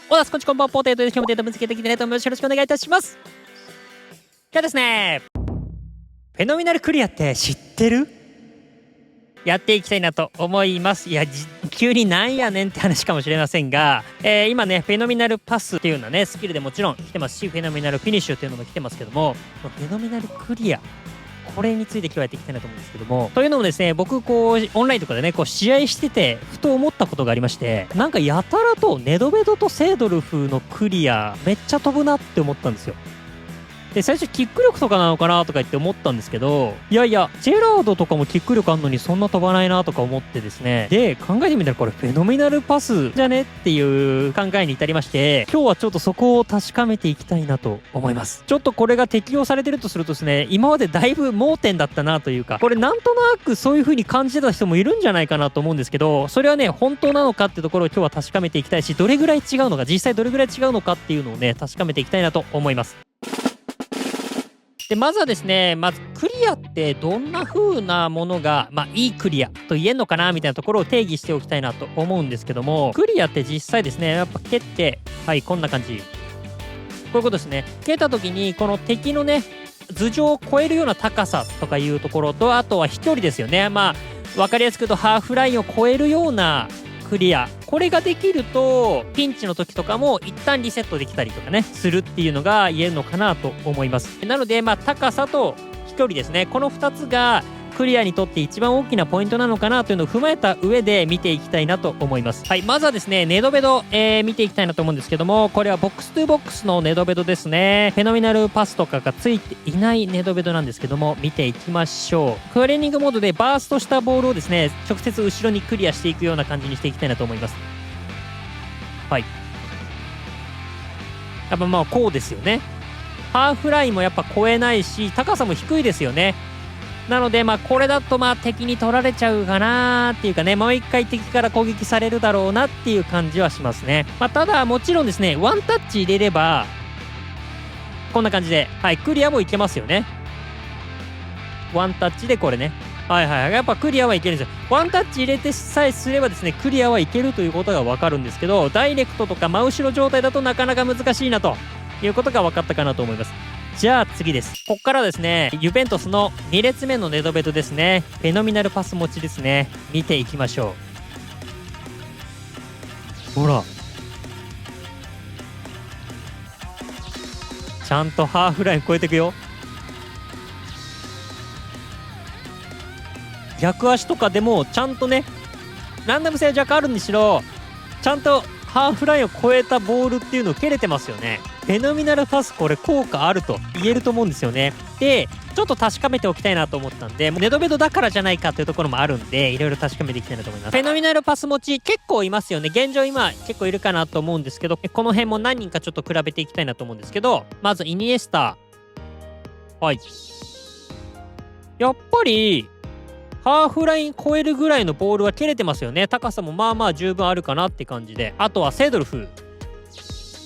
おだすこんちこんばんポテトです。今日もデータ分析やっていきたいと思います。よろしくお願いいたします。今日ですね、フェノミナルクリアって知ってる？やっていきたいなと思います。いや、急になんやねんって話かもしれませんが、今ね、フェノミナルパスっていうのはね、スキルでもちろん来てますし、フェノミナルフィニッシュっていうのも来てますけども、フェノミナルクリア、これについて今日やっていきたいなと思うんですけども、というのもですね、僕こうオンラインとかでねこう試合しててふと思ったことがありまして、なんかやたらとネドベドとセードルフのクリアめっちゃ飛ぶなって思ったんですよ。で最初キック力とかなのかなとか言って思ったんですけど、いやいやジェラードとかもキック力あんのにそんな飛ばないなとか思ってですね、で考えてみたらこれフェノミナルパスじゃねっていう考えに至りまして、今日はちょっとそこを確かめていきたいなと思います。ちょっとこれが適用されてるとするとですね、今までだいぶ盲点だったなというか、これなんとなくそういう風に感じてた人もいるんじゃないかなと思うんですけど、それはね本当なのかってところを今日は確かめていきたいし、どれぐらい違うのか、実際どれぐらい違うのかっていうのをね確かめていきたいなと思います。でまずはですね、まずクリアってどんな風なものがいいクリアと言えんのかなみたいなところを定義しておきたいなと思うんですけども、クリアって実際ですね、やっぱ蹴って、はいこんな感じ、こういうことですね。蹴った時にこの敵のね頭上を超えるような高さとかいうところと、あとは飛距離ですよね。分かりやすく言うとハーフラインを超えるようなクリア、これができるとピンチの時とかも一旦リセットできたりとかねするっていうのが言えるのかなと思います。なので高さと飛距離ですね、この2つがクリアにとって一番大きなポイントなのかなというのを踏まえた上で見ていきたいなと思います。はい、まずはですねネドベド、見ていきたいなと思うんですけども、これはボックストゥボックスのネドベドですね。フェノミナルパスとかがついていないネドベドなんですけども、見ていきましょう。トレーニングモードでバーストしたボールをですね直接後ろにクリアしていくような感じにしていきたいなと思います。はい、やっぱこうですよね。ハーフラインもやっぱ超えないし高さも低いですよね。なのでこれだと敵に取られちゃうかなーっていうかね、もう一回敵から攻撃されるだろうなっていう感じはしますね。ただもちろんですねワンタッチ入れればこんな感じで、はい、クリアもいけますよね。ワンタッチでこれね、やっぱクリアはいけるんですよ。ワンタッチ入れてさえすればですねクリアはいけるということが分かるんですけど、ダイレクトとか真後ろ状態だとなかなか難しいなということが分かったかなと思います。じゃあ次です。こっからですねユベントスの2列目のネドベドですね、フェノミナルパス持ちですね、見ていきましょう。ほらちゃんとハーフライン超えていくよ。逆足とかでもちゃんとね、ランダム性は若干あるにしろちゃんとハーフラインを超えたボールっていうのを蹴れてますよね。フェノミナルパスこれ効果あると言えると思うんですよね。でちょっと確かめておきたいなと思ったんで、ネドベドだからじゃないかというところもあるんで、いろいろ確かめていきたいなと思います。フェノミナルパス持ち結構いますよね。現状今結構いるかなと思うんですけど、この辺も何人かちょっと比べていきたいなと思うんですけど、まずイニエスタ、はい、やっぱりハーフライン超えるぐらいのボールは蹴れてますよね。高さも十分あるかなって感じで、あとはセドルフ、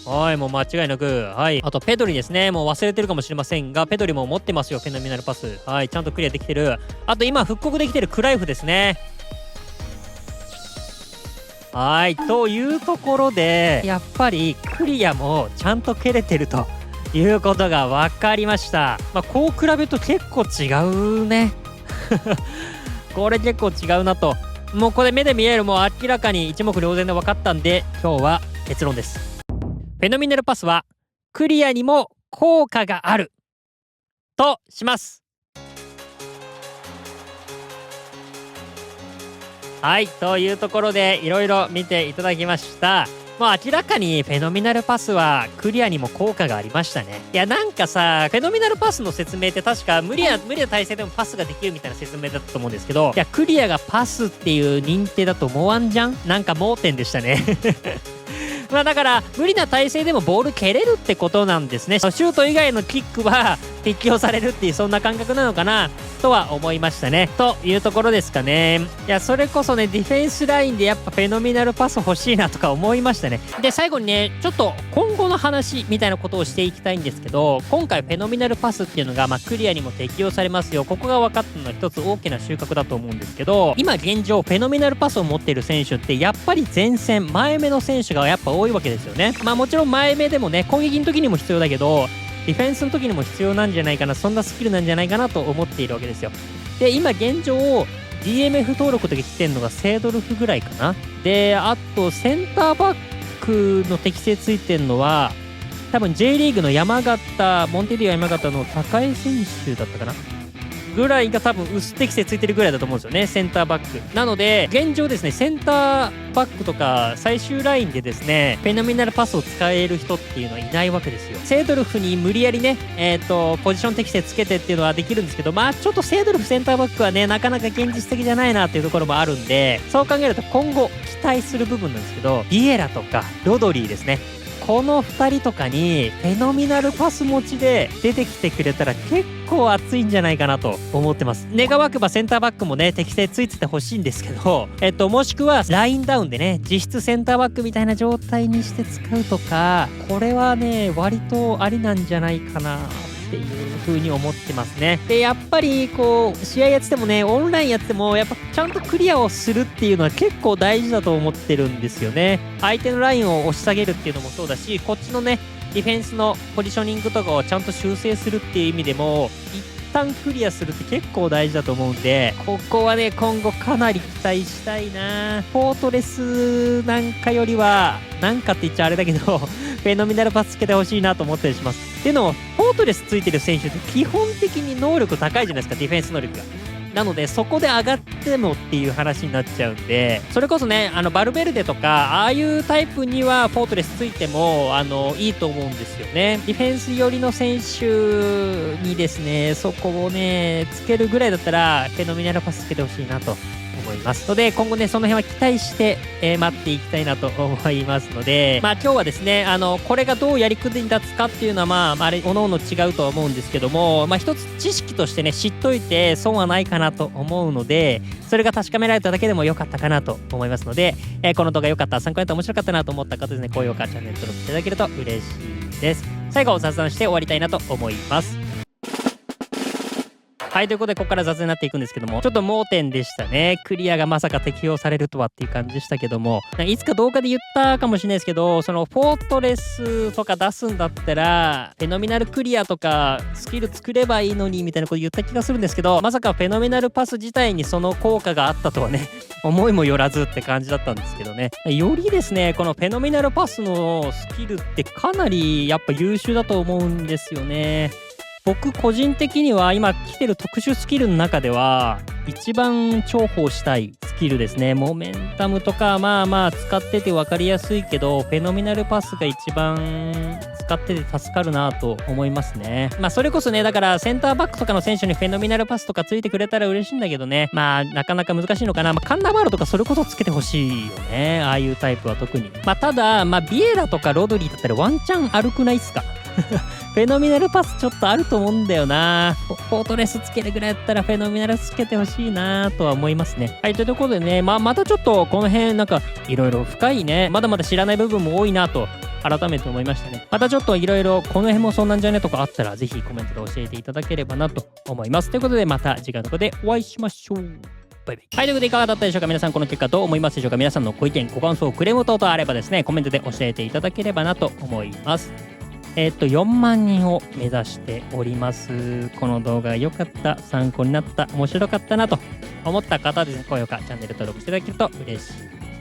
はい、もう間違いなく、はい、あとペドリですね。もう忘れてるかもしれませんがペドリも持ってますよフェノミナルパス、はい、ちゃんとクリアできてる。あと今復刻できてるクライフですね。はいというところで、やっぱりクリアもちゃんと蹴れてるということが分かりました。こう比べると結構違うねこれ結構違うなと、もうこれ目で見える、もう明らかに一目瞭然で分かったんで、今日は結論です。フェノミナルパスはクリアにも効果があるとします。はいというところでいろいろ見ていただきました。もう明らかにフェノミナルパスはクリアにも効果がありましたね。いやなんかさ、フェノミナルパスの説明って確か無理な体勢でもパスができるみたいな説明だったと思うんですけど、いやクリアがパスっていう認定だと思わんじゃん。なんか盲点でしたねだから無理な体勢でもボール蹴れるってことなんですね。シュート以外のキックは適用されるっていう、そんな感覚なのかなとは思いましたね。というところですかね。いや、それこそね、ディフェンスラインでやっぱフェノミナルパス欲しいなとか思いましたね。で、最後にね、ちょっと今後の話みたいなことをしていきたいんですけど、今回フェノミナルパスっていうのが、クリアにも適用されますよ。ここが分かったのは一つ大きな収穫だと思うんですけど、今現状、フェノミナルパスを持っている選手って、やっぱり前線、前目の選手がやっぱ多いわけですよね。もちろん前目でもね、攻撃の時にも必要だけど、ディフェンスの時にも必要なんじゃないかな、そんなスキルなんじゃないかなと思っているわけですよ。で、今現状 DMF 登録できてんのがセードルフぐらいかな。で、あとセンターバックの適性ついてんのは多分 J リーグの山形、モンテディオ山形の高江選手だったかなぐらいが多分薄適性ついてるぐらいだと思うんですよね、センターバック。なので現状ですね、センターバックとか最終ラインでですね、フェノミナルパスを使える人っていうのはいないわけですよ。セードルフに無理やりね、ポジション適性つけてっていうのはできるんですけど、ちょっとセードルフセンターバックはね、なかなか現実的じゃないなっていうところもあるんで、そう考えると今後期待する部分なんですけど、ビエラとかロドリーですね、この2人とかにフェノミナルパス持ちで出てきてくれたら結構熱いんじゃないかなと思ってます。願わくばセンターバックもね、適正ついててほしいんですけど、もしくはラインダウンでね、実質センターバックみたいな状態にして使うとか、これはね、割とありなんじゃないかなっていう風に思ってますね。で、やっぱりこう試合やっててもね、オンラインやってもやっぱちゃんとクリアをするっていうのは結構大事だと思ってるんですよね。相手のラインを押し下げるっていうのもそうだし、こっちのねディフェンスのポジショニングとかをちゃんと修正するっていう意味でも一旦クリアするって結構大事だと思うんで、ここはね今後かなり期待したいな。フォートレスなんかよりは、なんかって言っちゃあれだけどフェノミナルパスつけてほしいなと思ったりします。っていうのもフォートレスついてる選手って基本的に能力高いじゃないですか、ディフェンス能力が。なのでそこで上がってもっていう話になっちゃうんで、それこそね、バルベルデとかああいうタイプにはフォートレスついてもいいと思うんですよね。ディフェンス寄りの選手にですね、そこをねつけるぐらいだったらフェノミナルパスつけてほしいなと思いますので、今後ねその辺は期待して、待っていきたいなと思いますので、今日はですねこれがどうやりくりに立つかっていうのはあれ各々違うとは思うんですけども、一つ知識としてね知っといて損はないかなと思うので、それが確かめられただけでも良かったかなと思いますので、この動画良かった、参考になった面白かったなと思った方ですね、高評価チャンネル登録していただけると嬉しいです。最後雑談して終わりたいなと思います。はい、ということでここから雑になっていくんですけども、ちょっと盲点でしたね。クリアがまさか適用されるとはっていう感じでしたけども、いつか動画で言ったかもしれないですけど、そのフォートレスとか出すんだったらフェノミナルクリアとかスキル作ればいいのにみたいなこと言った気がするんですけど、まさかフェノミナルパス自体にその効果があったとはね思いもよらずって感じだったんですけどね。よりですね、このフェノミナルパスのスキルってかなりやっぱ優秀だと思うんですよね。僕個人的には今来てる特殊スキルの中では一番重宝したいスキルですね。モメンタムとか使ってて分かりやすいけど、フェノミナルパスが一番使ってて助かるなと思いますね。それこそね、だからセンターバックとかの選手にフェノミナルパスとかついてくれたら嬉しいんだけどね、なかなか難しいのかな。カンナバーロとかそれこそつけてほしいよね、ああいうタイプは特に。ただビエラとかロドリーだったらワンチャン悪くないっすかフェノミナルパスちょっとあると思うんだよな。フォートレスつけるぐらいだったらフェノミナルつけてほしいなとは思いますね。はい、というところでね、またちょっとこの辺なんかいろいろ深いね、まだまだ知らない部分も多いなと改めて思いましたね。またちょっといろいろこの辺もそんなんじゃねとかあったらぜひコメントで教えていただければなと思います。ということでまた次回の動画でお会いしましょう。バイバイ。はい、ということでいかがだったでしょうか。皆さんこの結果どう思いますでしょうか。皆さんのご意見ご感想クレーム等々あればですね、コメントで教えていただければなと思います。4万人を目指しております。この動画が良かった、参考になった、面白かったなと思った方はですね、高評価、チャンネル登録していただけると嬉し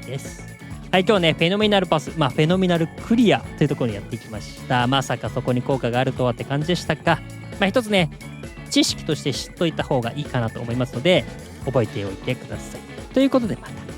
いです。はい、今日ね、フェノミナルパス、フェノミナルクリアというところにやっていきました。まさかそこに効果があるとはって感じでしたが、一つね、知識として知っといた方がいいかなと思いますので、覚えておいてください。ということでまた。